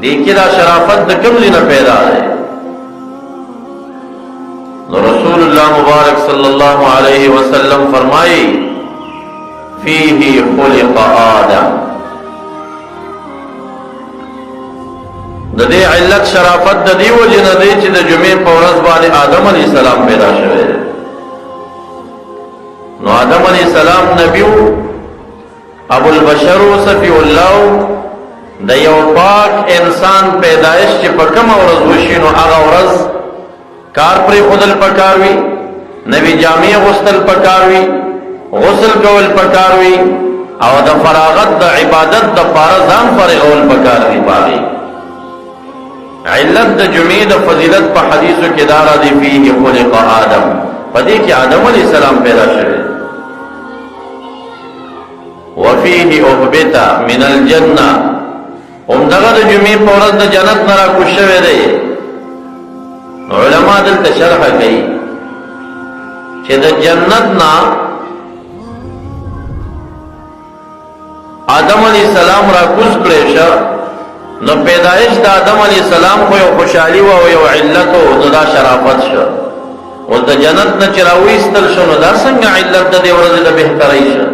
देखिए दा शराफत द कम ज़िना पैदा है। तो रसूलुल्लाह मुबारक सल्लल्लाहु अलैहि वसल्लम फरमाई फीही खुलिक़ आदम। ददे इल्लत शराफत ददी वजह न दे ची द जुमे पौरस बाने आदम अलैहिस्सलाम पैदा शवे। नो आदम अलैहिस्सलाम नबियू अबुल बशरू सफीउल्लाह द यौ पाक इंसान पैदाइश ची पकम औरज वशी नो आगा औरज कार पर खुदल पकारवी, नबी जामी गुस्ल पकारवी, गुस्ल कवल पकारवी और द फरागत द इबादत द पारजान फरगवल पकारवी बागी। इल्लत द जुमे द फजीलत पर हदीस के दारा दी फीही खुलिक़ आदम, पदी कि आदम अलैहिस्सलाम पैदा शवे। वफीही उहबिता मिनल जन्ना, उमदगा द जुमे पौरस द जन्नत नरा कुछ शवे दे। उलमा दलता शरह कई कि द जन्नत ना आदम अलैहिस्सलाम रा कुछ क्लेशा न पैदाइश द आदम अलैहिस्सलाम को यो खुशहाली व यो इल्लत हो दा शराफत शा और द जन्नत न चिरावी इस्तल शो न दा संगा इल्लत द देवरज द बेहतराई शा।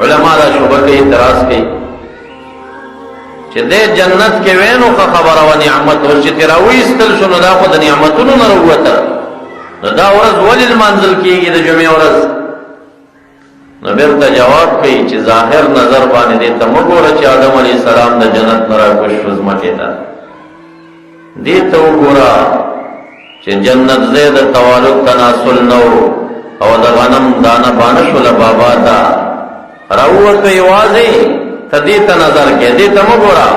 उलमा दा शुबह के इतराज कई दे जन्नत के वेनो का खबर व नियामत और चिरावी इस्तल शो न दा खुद नियामतुन न रुवता न दा औरज वलिल मंजिल कीगी द जुमे औरज न बेरता जवाब कई ची जाहिर नजर बाने दे तमगोरा ची आदम अलैहिस्सलाम द जन्नत नरा कुछ मकेदा दे तो गोरा ची जन्नत ज़ेद तवालुक तनासुल नौ और द गनम दाना बानशुल बाबाता राउत वाजे तदीता नजर के दे तमगोरा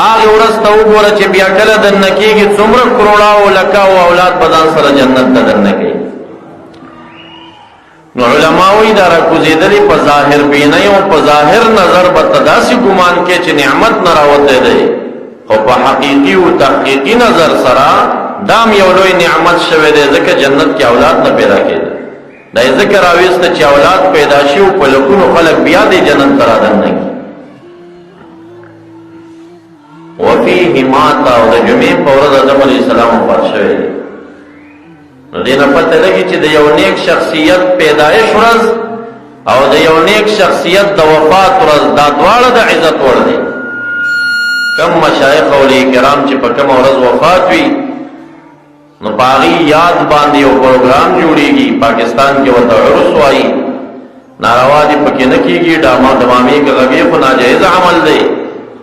आगे उरस तो गोरा ची बिया कल दन कीगी सुमर करोड़ा लका औलाद बदान सर जन्नत दन की। उलमाओं दारा कुजेदली पर जाहिर बीनयों पर जाहिर नजर बतदासी गुमान के च नियामत न रावते दे और पर हकीकी व तहकीकी नजर सरा दाम यौलोई नियामत शवे दे जके जन्नत की औलाद न पैदा के दे ज़िक्र आविस्त ची औलाद पैदाशी व पलकुन खलक बिया दे जन्नत तरा दन की। वफीही माता और जुमे पौरद आदम अलैहिस्सलाम पर शवे देना पता लगी ची द यौ नेक शख्सियत पैदाइश रज और द यौ नेक शख्सियत द वफात रज दा द्वाड़ा द इज्जत वड़ दे। कम मशाइख औलिया किराम ची पर कम औरज वफात हुई न पागी याद बांधी और प्रोग्राम जुड़ेगी पाकिस्तान के वत उर्स आई नारावादी पके न कीगी डामा दमामी के गबी को नाजायज अमल दे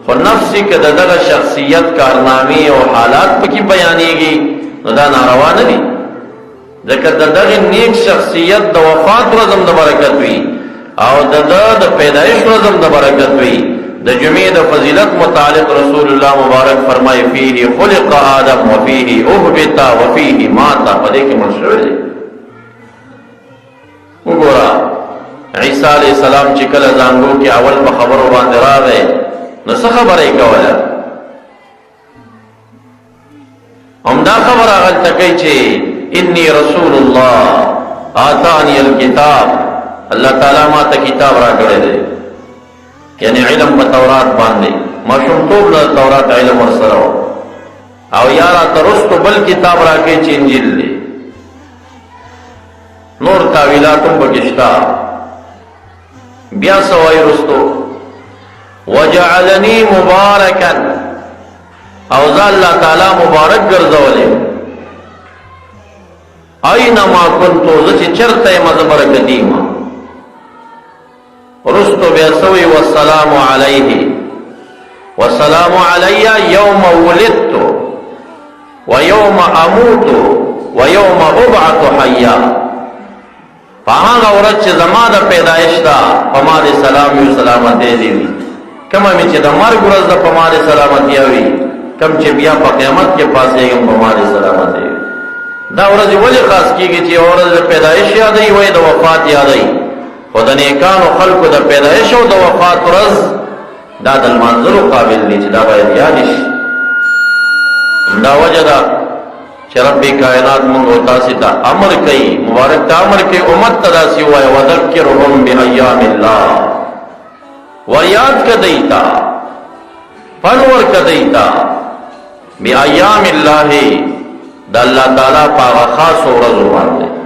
और नफ्सी के ददग शख्सियत कारनामी और हालात पकी बयानेगी न दा नारवा नहीं जकर ददग नेक शख्सियत द वफात रज़म द बरकत हुई और द पैदाइश रज़म द बरकत हुई। द जुमे द फजीलत मुतालिक रसूलुल्लाह मुबारक फरमाए फीही खुलिक़ आदम व फीही उहबिता व फीही माता पदे के मशहूर है। गोरा ईसा अलैहिस्सलाम चिकल जांगो के अवल पर खबर बांध रहा है न स खबर है कवला हमदा खबर आगल तकई छे इन्नी रसूलुल्लाह आतानी अल किताब, अल्लाह ताला माता किताब रा करे दे यानी इल्म पर तौरात बांधे मशरूम तो तौरात इल्म और सरो और यारा तरस्तो बल किताब रा के इंजिल ले नूर तावीलातुम बगिश्ता बिया सवाई रस्तो वजअलनी मुबारकन और अल्लाह ताला मुबारक गर्जवले ऐनमा कुन्तु जची चरते मजबर कदीमा रुस्तो बेसवी वस्सलामु अलैहि वस्सलामु अलैया यौम वुलिदतु व यौम अमूतु व यौम उबअतु हय्या। पाहांगा औरत चे जमाद पैदाइश दा पमारे सलामी व सलामती दीवी कम में चे दमर गुरज दा पमारे सलामती आवी कम चे बिया पा क़यामत के पास एगम पमारे सलामती दा औरत वली खास की चे औरत पैदाइश याद आई वही द वफात याद आई खुद नेकान व खल्क द पैदाइश व द वफात रज दा दल मंजर काबिल नी दा बायद यादिश दा वजदा रब्बी कायनात मंगो तासिता अमर कई मुबारक ता अमर के उम्मत तदासी हुआ है वज़क्किरहुम बिअय्यामिल्लाह व याद का देता पनवर का देता بأیام اللہ دا اللہ تعالیٰ پاغا خاص ورځو باندې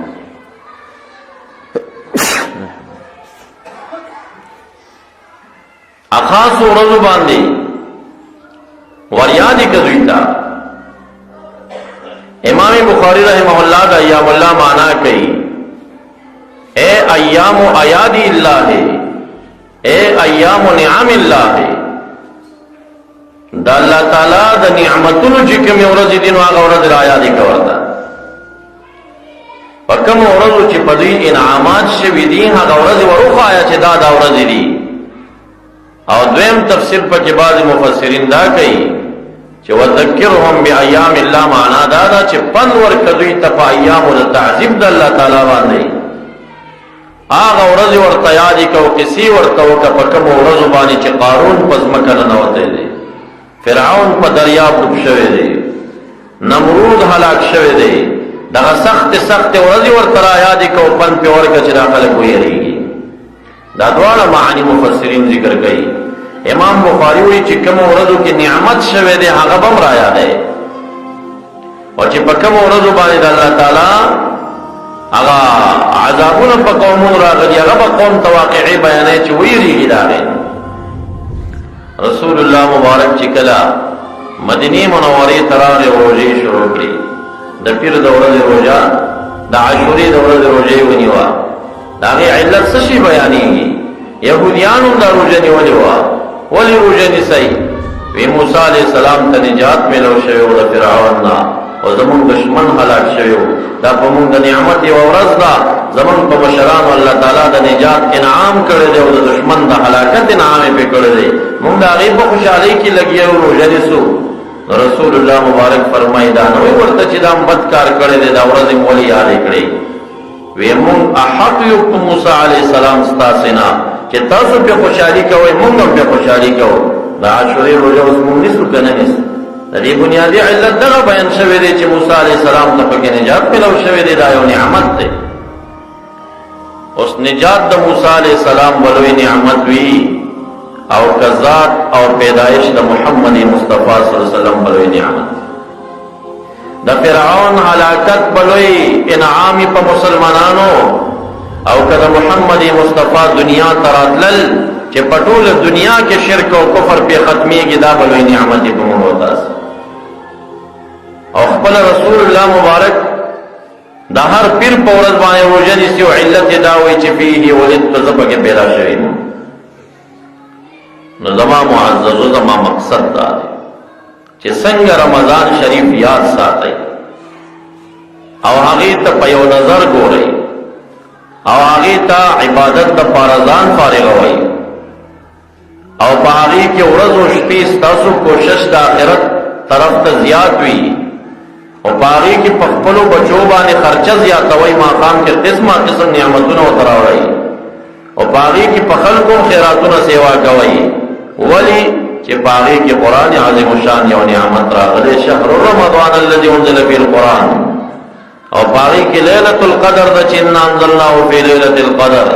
خاص ورځو باندې وریادی کذویتا امام بخاری رحمہ اللہ دا ایام اللہ مانا کئی اے ایام ایادی اللہ اے ایام نعم اللہ دا اللہ تعالی دا نعمتونو چکم ورځ دین واغه ورځ را یادی کورتا پکم ورځو چې پدوی انعامات شوی دي هغه ورځ وروخه آیا چې دا ورځ دي او دویم تفسیر په کې بعض مفسرین دا کوي چې وذکرهم بایام الله معنا دا چې پند ورکوي ته په ایام د تعذیب د الله تعالی باندې هغه ورځ ورته یاد کو کسی ورته وک په کوم ورځ باندې چې قارون پزمکه نه وته دي فرعون په دریاب ډوب شوی دی نمرود هلاک شوی دی دا سخت ورځ ورته یاد کو پند په ورکه چې داخله کوي دا دواړه معنی مفسرین ذکر کوي امام بخاری وی چې کوم ورځو کې نعمت شوه دی هغه بم را یاد دی او چې په کوم ورځو باندې الله تعالی هغه عذابونه په قومونو راغلي هغه په قوم تواقعي بیانې چې ویریږي دا رسول الله مبارک چې کله مدینه منوره تراغه روزي شروع کړي د پیر د ورځې روزه د عاشوري د ورځې روزه ونیوا داغی علت سشی بیانیگی یہودیانو دا روجہ نیولی ہوا ولی روجہ نسائی وی موسیٰ علیہ السلام تا نجات ملو شویو دا فرعوننا و زمان دشمن حلاک شویو دا پمون دا نعمت و ورز دا زمان پا مشران و اللہ تعالی دا نجات انعام کردے و دا دشمن دا حلاکت انعام پہ کردے مون دا غیب خوشحالی کی لگیا و روجہ نسو رسول اللہ مبارک فرمائی دا نوی ورطا چی دا بدکار کردے دا ورز مولی آلے کردے ویمون احق یو موسی علیہ السلام ستاسینا چې تاسو په خوشحالي کوئ مونږ هم په خوشحالي کوو دا عاشوري روزه اوس مونږ نسو کنه نس د دې بنیادی علت دغه بیان شوی دی چې موسی علیہ السلام ته پکې نجات ملو شوی دی دا یو نعمت دی اوس نجات د موسی علیہ السلام ولوی نعمت وی او قضات او پیدائش د محمد مصطفی صلی الله علیه وسلم ولوی نعمت دا فرعون حلاکت بلوی انعامی پا مسلمانانو او کدا محمد مصطفی دنیا تراتلل چه پٹول دنیا کے شرک و کفر پی ختمی کی دا بلوی نعمتی پا موتاس او خپل رسول اللہ مبارک دا ہر پیر پورت بانے روجنی سی و علت داوی چه فیہی ولد پزبا کے پیدا شوید نظام معزز و زمان مقصد دا دے چې څنګه رمضان شریف یاد ساتي او هغه ته په یو نظر ګوري او هغه ته عبادت د فرضان فارغ وي او په هغه کې ورځ او شپې تاسو کوشش د آخرت طرف ته زیات وي او په هغه کې په خپل بچو باندې خرچه زیاتوي ماقام کې قسمه قسم نعمتونه وتراوي او په هغه کې په خلکو خیراتونه سیوا کوي ولی کہ باغی کے قرآن عظیم الشان یو نعمت راغلے شهر رمضان الذي انزل فيه القرآن اور باغی کی لیلۃ القدر دا چننا انزلناه فی لیلۃ القدر